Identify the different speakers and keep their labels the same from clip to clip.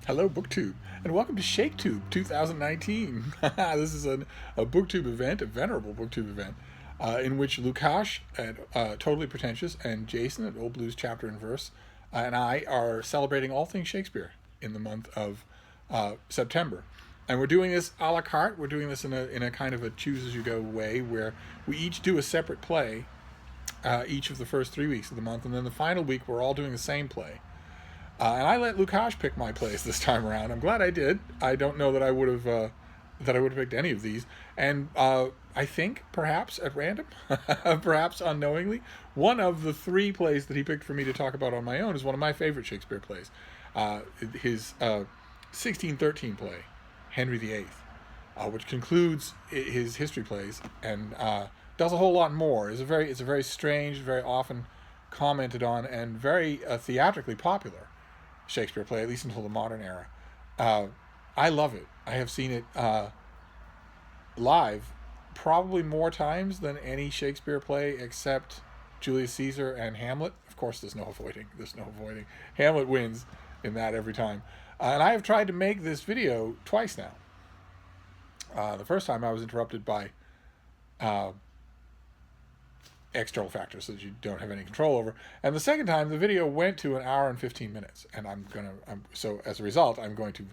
Speaker 1: Hello, BookTube, and welcome to ShakeTube 2019. This is a BookTube event, a venerable BookTube event, in which Lukash at Totally Pretentious and Jason at Old Blues Chapter and Verse and I are celebrating all things Shakespeare in the month of September. And we're doing this a la carte. We're doing this in a kind of a choose-as-you-go way where we each do a separate play each of the first 3 weeks of the month, and then the final week we're all doing the same play. And I let Lukash pick my plays this time around. I'm glad I did. I don't know that I would have picked any of these. And I think perhaps at random, perhaps unknowingly, one of the three plays that he picked for me to talk about on my own is one of my favorite Shakespeare plays. His 1613 play, Henry VIII, which concludes his history plays and does a whole lot more. It's a very strange, very often commented on, and very theatrically popular Shakespeare play, at least until the modern era. I love it. I have seen it live probably more times than any Shakespeare play except Julius Caesar and Hamlet. Of course, there's no avoiding. Hamlet wins in that every time. And I have tried to make this video twice now. The first time I was interrupted by external factors that you don't have any control over, and the second time the video went to 1 hour and 15 minutes, and so as a result I'm going to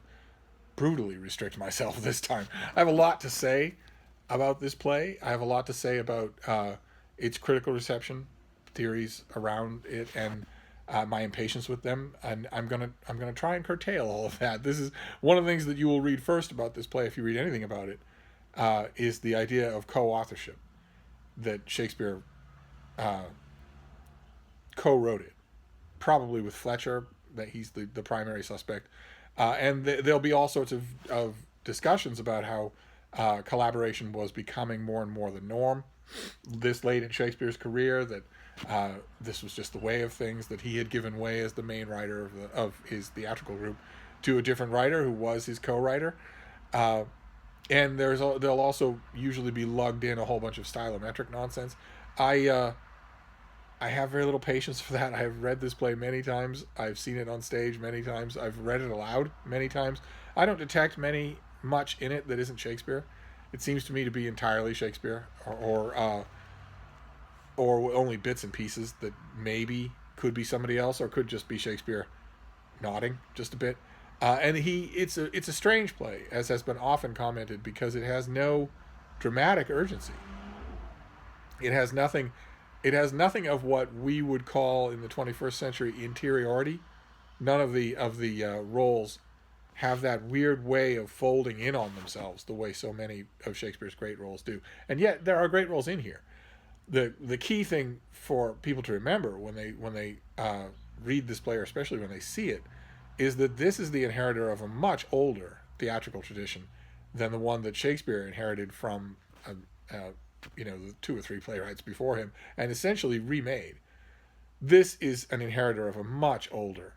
Speaker 1: brutally restrict myself this time. I have a lot to say about this play. I have a lot to say about its critical reception, theories around it, and my impatience with them, and I'm gonna try and curtail all of that. This is one of the things that you will read first about this play, if you read anything about it, is the idea of co-authorship, that Shakespeare co-wrote it, probably with Fletcher, that he's the primary suspect, and there'll be all sorts of discussions about how collaboration was becoming more and more the norm this late in Shakespeare's career, that this was just the way of things, that he had given way as the main writer of his theatrical group to a different writer who was his co-writer, and there'll also usually be lugged in a whole bunch of stylometric nonsense. I have very little patience for that. I have read this play many times. I've seen it on stage many times. I've read it aloud many times. I don't detect much in it that isn't Shakespeare. It seems to me to be entirely Shakespeare, or only bits and pieces that maybe could be somebody else, or could just be Shakespeare nodding just a bit. And it's a strange play, as has been often commented, because it has no dramatic urgency. It has nothing of what we would call in the 21st century interiority. None of the roles have that weird way of folding in on themselves the way so many of Shakespeare's great roles do. And yet there are great roles in here. The key thing for people to remember when they read this play, or especially when they see it, is that this is the inheritor of a much older theatrical tradition than the one that Shakespeare inherited from the 2 or 3 playwrights before him, and essentially remade. This is an inheritor of a much older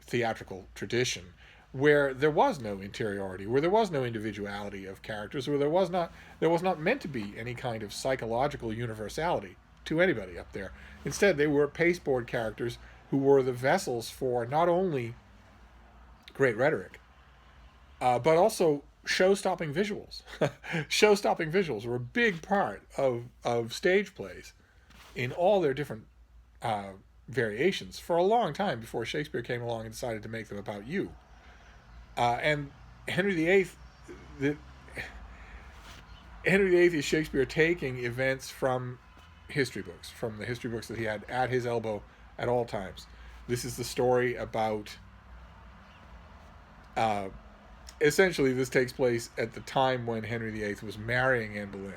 Speaker 1: theatrical tradition, where there was no interiority, where there was no individuality of characters, where there was not meant to be any kind of psychological universality to anybody up there. Instead, they were pasteboard characters who were the vessels for not only great rhetoric, but also show-stopping visuals. Show-stopping visuals were a big part of stage plays in all their different variations for a long time before Shakespeare came along and decided to make them about you. And Henry VIII is Shakespeare taking events from history books, from the history books that he had at his elbow at all times. This is the story about essentially, this takes place at the time when Henry VIII was marrying Anne Boleyn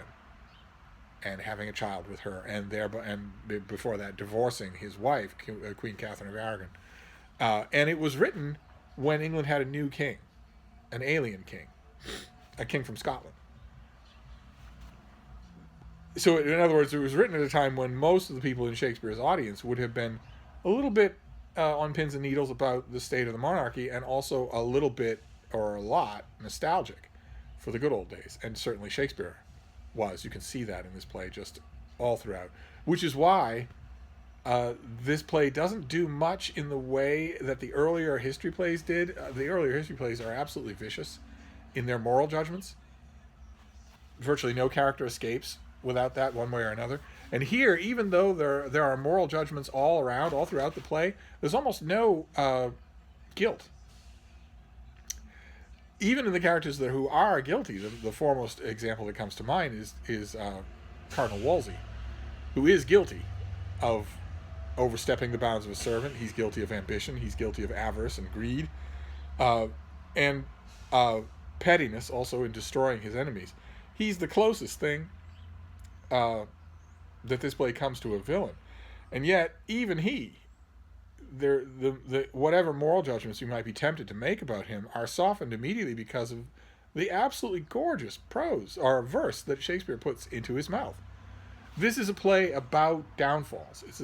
Speaker 1: and having a child with her, and before that, divorcing his wife, Queen Catherine of Aragon. And it was written when England had a new king, an alien king, a king from Scotland. So, in other words, it was written at a time when most of the people in Shakespeare's audience would have been a little bit on pins and needles about the state of the monarchy, and also a little bit, or a lot, nostalgic for the good old days. And certainly Shakespeare was. You can see that in this play just all throughout, which is why This play doesn't do much in the way that the earlier history plays did. The earlier history plays are absolutely vicious in their moral judgments. Virtually no character escapes without that, one way or another. And here, even though there are moral judgments all around, all throughout the play, there's almost no guilt. Even in the characters who are guilty, the foremost example that comes to mind is Cardinal Wolsey, who is guilty of overstepping the bounds of a servant. He's guilty of ambition. He's guilty of avarice and greed, and pettiness, also in destroying his enemies. He's the closest thing that this play comes to a villain, and yet even he, the whatever moral judgments you might be tempted to make about him are softened immediately because of the absolutely gorgeous prose or verse that Shakespeare puts into his mouth. This is a play about downfalls. It's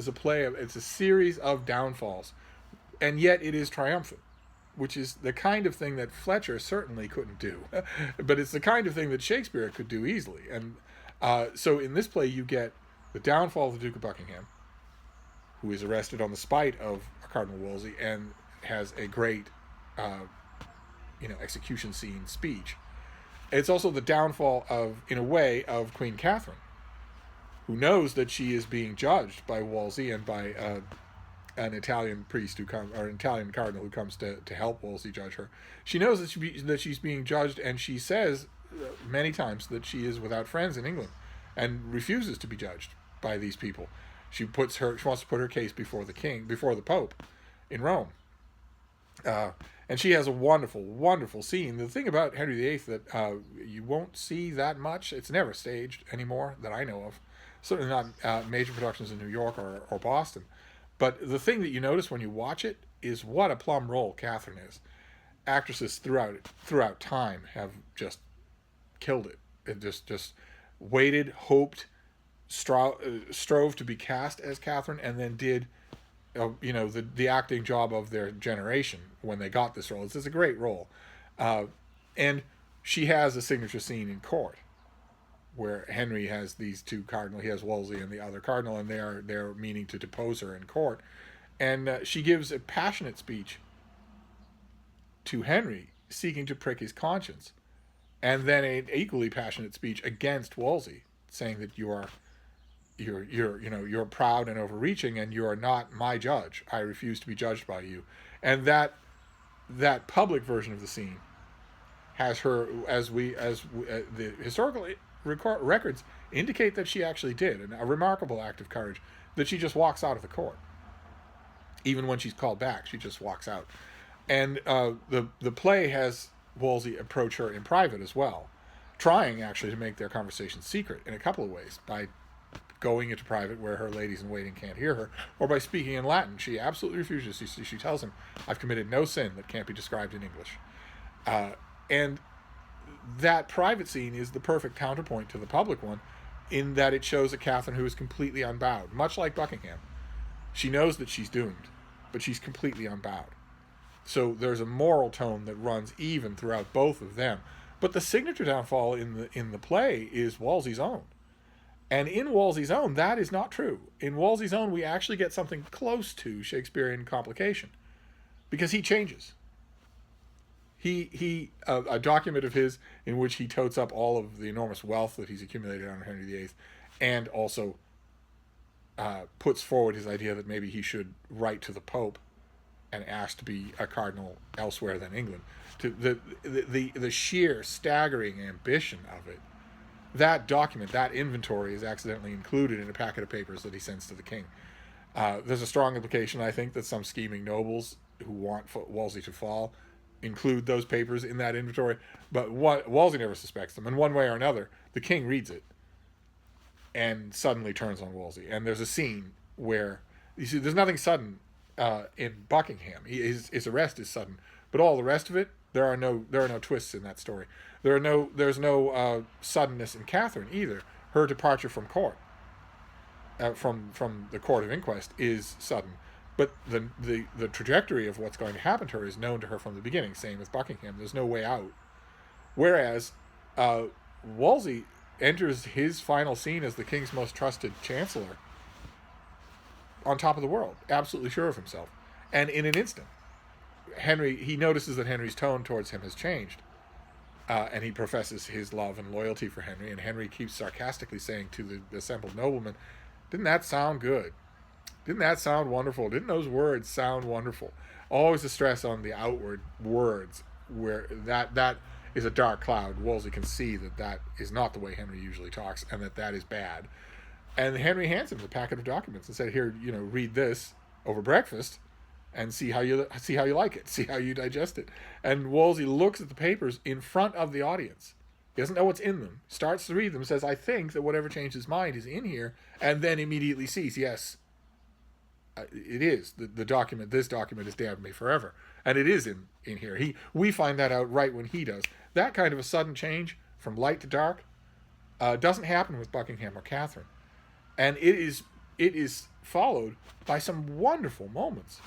Speaker 1: a series of downfalls, and yet it is triumphant, which is the kind of thing that Fletcher certainly couldn't do, but it's the kind of thing that Shakespeare could do easily. And so in this play, you get the downfall of the Duke of Buckingham, who is arrested on the spite of Cardinal Wolsey and has a great, execution scene speech. It's also the downfall in a way, of Queen Catherine, who knows that she is being judged by Wolsey and by an Italian priest or an Italian cardinal who comes to help Wolsey judge her. She knows that she's being judged, and she says many times that she is without friends in England and refuses to be judged by these people. She wants to put her case before the Pope in Rome. And she has a wonderful, wonderful scene. The thing about Henry VIII that you won't see that much, it's never staged anymore that I know of. Certainly not major productions in New York or Boston. But the thing that you notice when you watch it is what a plum role Catherine is. Actresses throughout time have just killed it. It just waited, hoped, strove to be cast as Catherine, and then did the acting job of their generation when they got this role. It's a great role. And she has a signature scene in court where Henry has these two cardinals. He has Wolsey and the other cardinal, and they're meaning to depose her in court. And she gives a passionate speech to Henry, seeking to prick his conscience, and then an equally passionate speech against Wolsey, saying that you're proud and overreaching, and you are not my judge. I refuse to be judged by you. And that public version of the scene has her, as the historical records indicate that she actually did, and a remarkable act of courage, that she just walks out of the court. Even when she's called back, she just walks out. And the play has Wolsey approach her in private as well, trying actually to make their conversation secret in a couple of ways, by going into private where her ladies in waiting can't hear her, or by speaking in Latin. She absolutely refuses. She tells him, "I've committed no sin that can't be described in English." And that private scene is the perfect counterpoint to the public one, in that it shows a Catherine who is completely unbowed, much like Buckingham. She knows that she's doomed, but she's completely unbowed. So there's a moral tone that runs even throughout both of them. But the signature downfall in the play is Wolsey's own. And in Wolsey's own, that is not true. In Wolsey's own, we actually get something close to Shakespearean complication, because he changes. A document of his in which he totes up all of the enormous wealth that he's accumulated under Henry VIII, and also puts forward his idea that maybe he should write to the Pope and ask to be a cardinal elsewhere than England. To the sheer staggering ambition of it. That document, that inventory, is accidentally included in a packet of papers that he sends to the king. There's a strong implication, I think, that some scheming nobles who want Wolsey to fall include those papers in that inventory, but Wolsey never suspects them. And one way or another, the king reads it and suddenly turns on Wolsey. And there's a scene where, you see, there's nothing sudden in Buckingham. His arrest is sudden, but all the rest of it, there are no twists in that story. There's no suddenness in Catherine either. Her departure from court, from the court of inquest, is sudden, but the trajectory of what's going to happen to her is known to her from the beginning. Same with Buckingham. There's no way out. Whereas Wolsey enters his final scene as the king's most trusted chancellor on top of the world, absolutely sure of himself. And in an instant, he notices that Henry's tone towards him has changed. And he professes his love and loyalty for Henry. And Henry keeps sarcastically saying to the assembled noblemen, "Didn't that sound good? Didn't that sound wonderful? Didn't those words sound wonderful?" Always the stress on the outward words, where that is a dark cloud. Wolsey can see that is not the way Henry usually talks, and that is bad. And Henry hands him the packet of documents and said, "Here, read this over breakfast, and see how you like it, see how you digest it." And Wolsey looks at the papers in front of the audience. He doesn't know what's in them. Starts to read them, says, "I think that whatever changed his mind is in here," and then immediately sees, yes, it is. The document, this document has damned me forever. And it is in here. We find that out right when he does. That kind of a sudden change from light to dark doesn't happen with Buckingham or Catherine. And it is followed by some wonderful moments.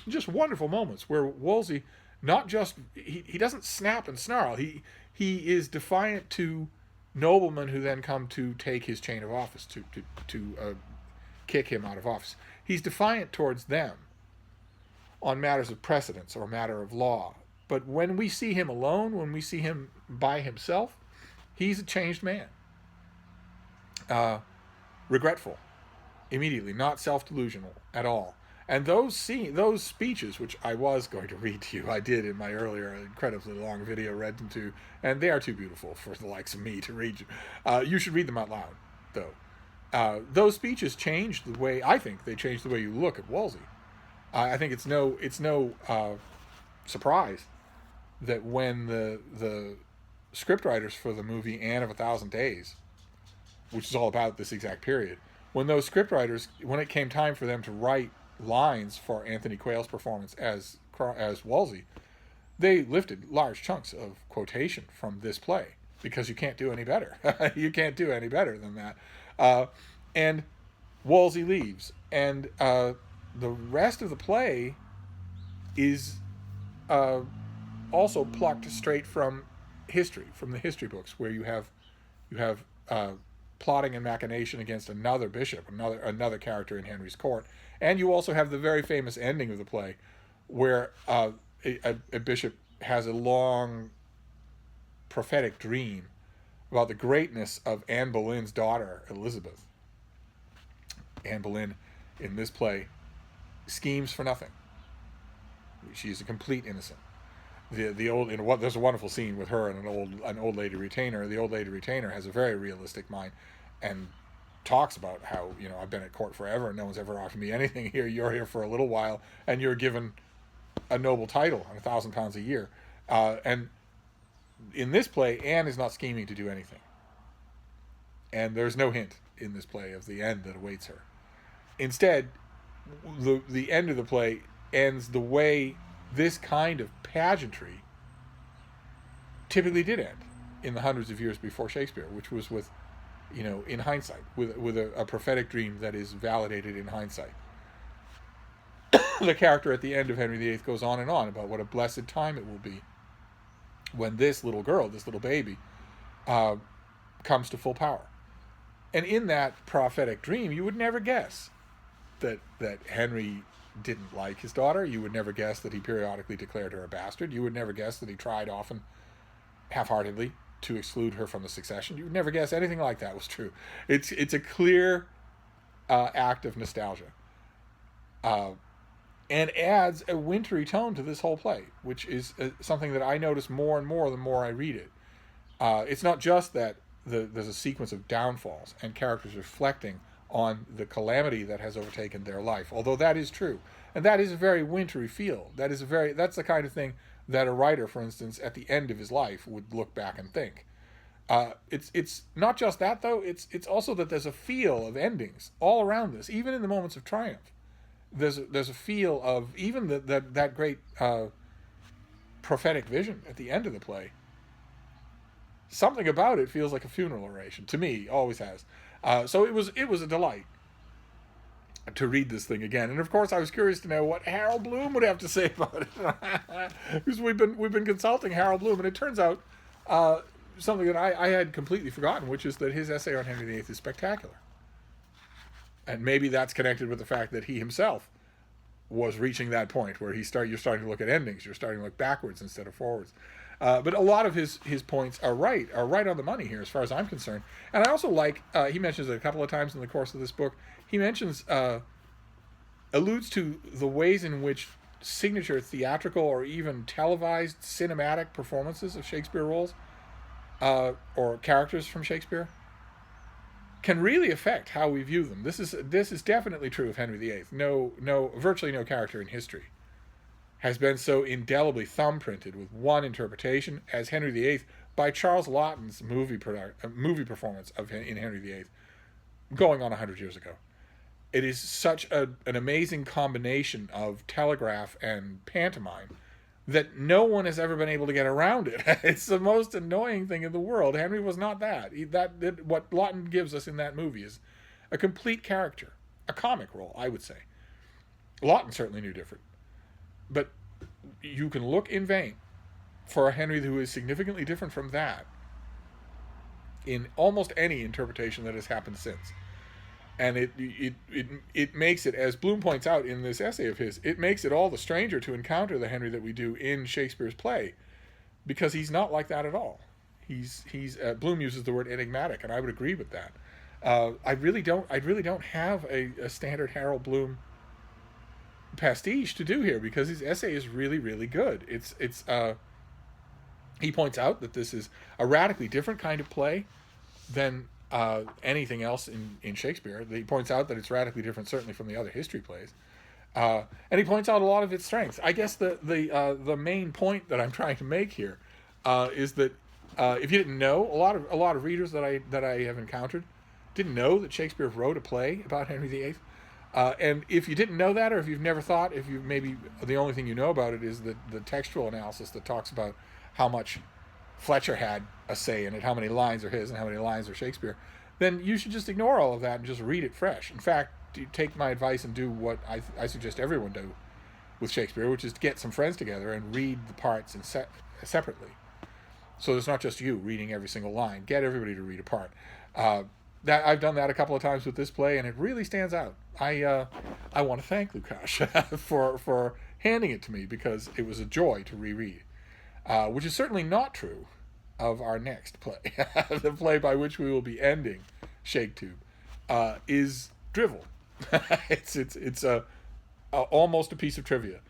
Speaker 1: Just wonderful moments where Wolsey not just, he doesn't snap and snarl. He is defiant to noblemen who then come to take his chain of office, to kick him out of office. He's defiant towards them on matters of precedence or matter of law. But when we see him alone, when we see him by himself, he's a changed man. Regretful, immediately, not self-delusional at all. And those speeches, which I was going to read to you, I did in my earlier incredibly long video, read them to, and they are too beautiful for the likes of me to read you. You should read them out loud, though. Those speeches changed the way, I think they changed the way you look at Wolsey. I think it's no surprise that when the scriptwriters for the movie Anne of a Thousand Days, which is all about this exact period, when those scriptwriters, when it came time for them to write lines for Anthony Quayle's performance as Wolsey, they lifted large chunks of quotation from this play, because you can't do any better. You can't do any better than that. And Wolsey leaves, and the rest of the play is also plucked straight from history, from the history books, where you have plotting and machination against another bishop, another character in Henry's court, and you also have the very famous ending of the play, where a bishop has a long prophetic dream about the greatness of Anne Boleyn's daughter, Elizabeth. Anne Boleyn, in this play, schemes for nothing. She's a complete innocent. There's a wonderful scene with her and an old lady retainer. The old lady retainer has a very realistic mind, and talks about how, I've been at court forever and no one's ever offered me anything here. You're here for a little while, and you're given a noble title and £1,000 a year. And in this play, Anne is not scheming to do anything, and there's no hint in this play of the end that awaits her. Instead, the end of the play ends the way this kind of pageantry typically did end in the hundreds of years before Shakespeare, which was with, in hindsight, with a prophetic dream that is validated in hindsight. The character at the end of Henry VIII goes on and on about what a blessed time it will be when this little girl, this little baby, comes to full power. And in that prophetic dream, you would never guess that Henry didn't like his daughter. You would never guess that he periodically declared her a bastard. You would never guess that he tried often, half-heartedly, to exclude her from the succession. You would never guess anything like that was true. It's a clear act of nostalgia, and adds a wintry tone to this whole play, which is something that I notice more and more the more I read it. It's not just that there's a sequence of downfalls and characters reflecting on the calamity that has overtaken their life, although that is true, and that is a very wintry feel. That's the kind of thing that a writer, for instance, at the end of his life would look back and think. It's not just that, though. It's also that there's a feel of endings all around this, even in the moments of triumph. There's a feel of even that great prophetic vision at the end of the play. Something about it feels like a funeral oration to me. Always has. So it was a delight to read this thing again, and of course I was curious to know what Harold Bloom would have to say about it, because we've been consulting Harold Bloom, and it turns out something that I had completely forgotten, which is that his essay on Henry VIII is spectacular. And maybe that's connected with the fact that he himself was reaching that point where you're starting to look at endings. You're starting to look backwards instead of forwards. But a lot of his points are right on the money here, as far as I'm concerned. And I also like, he mentions it a couple of times in the course of this book, he mentions, alludes to the ways in which signature theatrical or even televised cinematic performances of Shakespeare roles, or characters from Shakespeare, can really affect how we view them. This is definitely true of Henry VIII. Virtually no character in history has been so indelibly thumbprinted with one interpretation as Henry VIII by Charles Laughton's movie performance in Henry VIII, going on 100 years ago. It is such an amazing combination of telegraph and pantomime that no one has ever been able to get around it. It's the most annoying thing in the world. Henry was not that. What Laughton gives us in that movie is a complete character, a comic role, I would say. Laughton certainly knew different. But you can look in vain for a Henry who is significantly different from that in almost any interpretation that has happened since. And it makes it, as Bloom points out in this essay of his, it makes it all the stranger to encounter the Henry that we do in Shakespeare's play, because he's not like that at all. He's Bloom uses the word enigmatic, and I would agree with that. I really don't have a standard Harold Bloom pastiche to do here, because his essay is really, really good. He points out that this is a radically different kind of play than anything else in Shakespeare. He points out that it's radically different, certainly, from the other history plays, and he points out a lot of its strengths. I guess the main point that I'm trying to make here is that if you didn't know, a lot of readers that I have encountered didn't know that Shakespeare wrote a play about Henry VIII. And if you didn't know that, or if you've never thought, if you maybe the only thing you know about it is the textual analysis that talks about how much Fletcher had a say in it, how many lines are his and how many lines are Shakespeare, then you should just ignore all of that and just read it fresh. In fact, take my advice and do what I suggest everyone do with Shakespeare, which is to get some friends together and read the parts separately. So it's not just you reading every single line. Get everybody to read a part. That I've done that a couple of times with this play, and it really stands out. I want to thank Lukash for handing it to me, because it was a joy to reread. Which is certainly not true of our next play. The play by which we will be ending ShakeTube is drivel. It's almost a piece of trivia,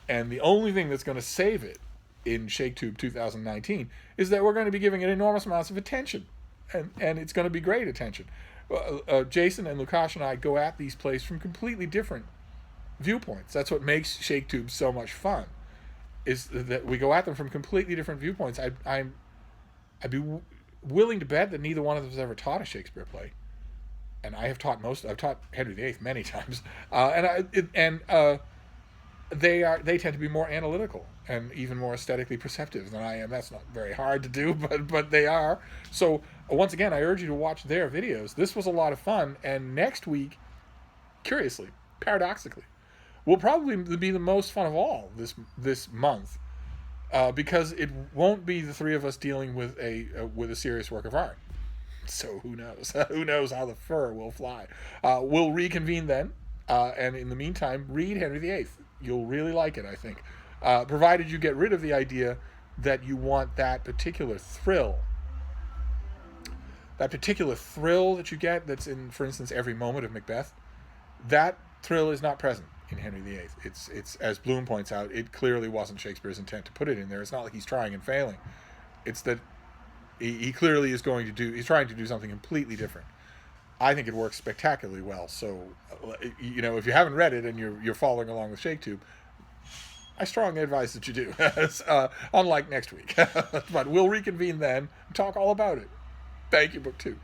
Speaker 1: and the only thing that's going to save it in ShakeTube 2019 is that we're going to be giving it enormous amounts of attention, and it's going to be great attention. Jason and Lukash and I go at these plays from completely different viewpoints. That's what makes ShakeTube so much fun, is that we go at them from completely different viewpoints. I'd be willing to bet that neither one of them has ever taught a Shakespeare play, and I've taught Henry VIII many times, they tend to be more analytical and even more aesthetically perceptive than I am. That's not very hard to do, but they are. So once again, I urge you to watch their videos. This was a lot of fun, and next week, curiously, paradoxically, will probably be the most fun of all this month, because it won't be the three of us dealing with a serious work of art. So who knows? Who knows how the fur will fly? We'll reconvene then, and in the meantime, read Henry VIII. You'll really like it, I think, provided you get rid of the idea that you want that particular thrill that you get, that's in, for instance, every moment of Macbeth. That thrill is not present in Henry VIII. It's as Bloom points out, it clearly wasn't Shakespeare's intent to put it in there. It's not like he's trying and failing. It's that he clearly he's trying to do something completely different. I think it works spectacularly well. So, if you haven't read it and you're following along with ShakeTube, I strongly advise that you do. Unlike next week, but we'll reconvene then and talk all about it. Thank you, Book 2.